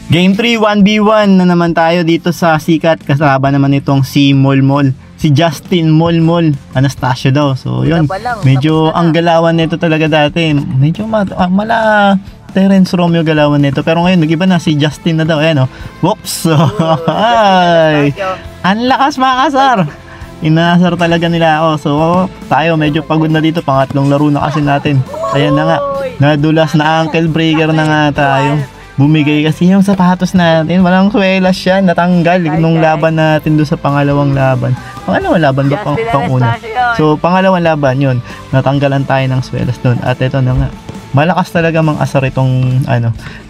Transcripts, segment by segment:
Game 3, 1v1 na naman tayo dito sa sikat. Kasama naman itong si Molmol. Si Justin Molmol Anastasio daw. So yun, medyo ang galawan nito talaga dati. Medyo mala Terence Romeo galawan nito. Pero ngayon, nag-iba na si Justin na daw. Ayan o. Whoops! Ay! Ang lakas mga kasar! Inasar talaga nila ako. So tayo medyo pagod na dito. Pangatlong laro na kasi natin. Ayan na nga. Nadulas na ankle breaker na nga tayo. Bumigay kasi yung sapatos natin. Walang swelas siya. Natanggal nung laban natin doon sa pangalawang laban. Pangalawang laban ba? Pang-una. So, pangalawang laban yun. Natanggalan tayo ng swelas doon. At ito na nga. Malakas talaga mang asar itong,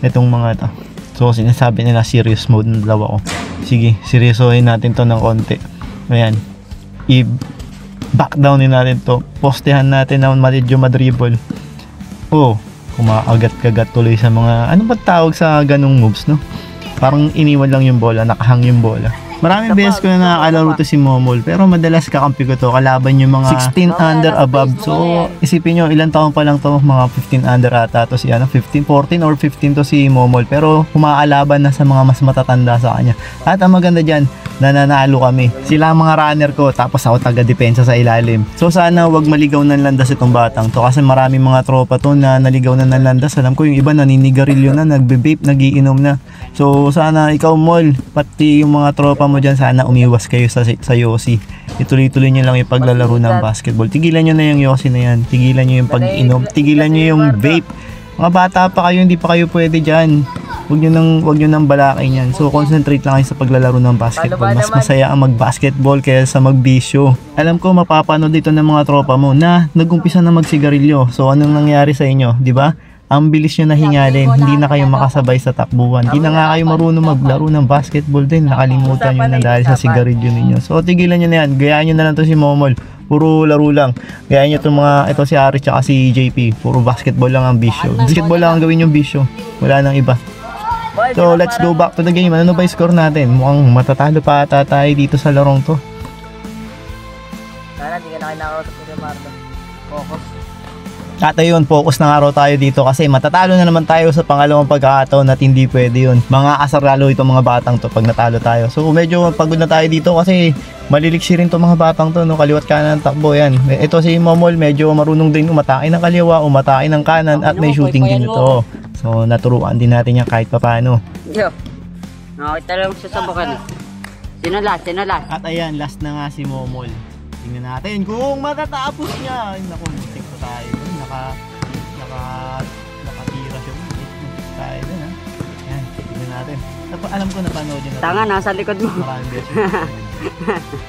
itong mga to. So, sinasabi nila serious mode na dalawa ko. Sige, seryosohin natin to ng konti. Ayan. I-back downin natin to. Postehan natin na medyo madribble. Oh. Kumakagat-kagat tuloy sa mga ano ba tawag sa ganong moves, no? Parang iniwan lang yung bola, nakahang yung bola. Maraming beses ko na nakakalaro to si Momol, pero madalas kakampi ko to kalaban yung mga 16 under above. So isipin nyo, ilang taon pa lang to, mga 15 under ata to si 15, 14 or 15 to si Momol, pero kumaalaban na sa mga mas matatanda sa kanya. At ang maganda dyan, nananalo kami. Sila ang mga runner ko, tapos ako taga-depensa sa ilalim. So sana wag maligaw ng landas itong batang to, kasi maraming mga tropa to na naligaw na ng landas. Alam ko yung iba naninigarilyo na, nagbe-vape, nagiinom na. So sana ikaw Mol, pati yung mga tropa mo dyan, sana umiwas kayo sa Yossi. Ituloy-tuloy nyo lang yung paglalaro ng basketball. Tigilan nyo na yung Yossi na yan. Tigilan nyo yung pag-inom. Tigilan nyo yung vape. Mga bata pa kayo, hindi pa kayo pwede dyan. Huwag nyo nang balakay yan. So concentrate lang kayo sa paglalaro ng basketball. Mas masaya ang mag-basketball kaysa mag-bisyo. Alam ko mapapanood dito ng mga tropa mo na nag-umpisa na magsigarilyo. So anong nangyari sa inyo, di ba? Ang bilis nyo na hingalin, hindi na kayo makasabay sa takbuhan. Hindi na nga kayo marunong maglaro ng basketball din. Nakalimutan nyo na dahil sa sigarilyo ninyo. So tigilan nyo na yan. Gayaan nyo na lang to si Momol. Puro laro lang. Gayaan nyo itong mga, ito si Aris tsaka si JP. Puro basketball lang ang bisyo. Basketball lang ang gawin yung bisyo. Wala nang iba. So let's go back to the game. Ano ba yung score natin? Mukhang matatalo pa ata tayo dito sa larong to. Sana di ka na kinakausap ni Marlon. Focus. At ayun, focus na nga raw tayo dito kasi matatalo na naman tayo sa pangalawang pagkakataon at hindi pwede yun. Mga asar lalo itong mga batang to pag natalo tayo. So medyo pagod na tayo dito kasi maliliksi rin itong mga batang to, no? Kaliwat kanan takbo yan. Ito si Momol medyo marunong din umatake ng kaliwa, umatake ng kanan at may shooting din ito. So naturuan din natin yan kahit paano. Yo, nakakita lang siya sa bukan. Sino last? At ayan, last na nga si Momol. Tingnan natin kung matatapos niya. Ay naku, muntik pa tayo. Nakatira siya. Muntik tayo dun, ha. Ayan, tingnan natin. Alam ko napanood yun. Tanga, nasa likod mo. Maraming beses.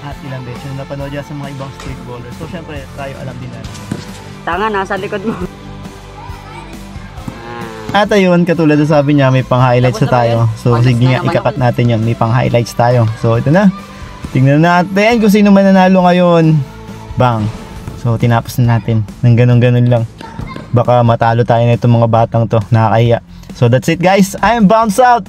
At ilang beses yung napanood yan sa mga ibang streetballers. So syempre, tayo alam din natin. Tanga, nasa likod mo. At ayun, katulad na sabi niya, may pang-highlights na tayo. So sige nga, ikakat natin yan. May pang-highlights tayo. So ito na. Tingnan natin kung sino man nanalo ngayon. Bang. So tinapos na natin. Nang ganun-ganun lang. Baka matalo tayo na itong mga batang to. Nakakahiya. So that's it guys. I am Bounce Out.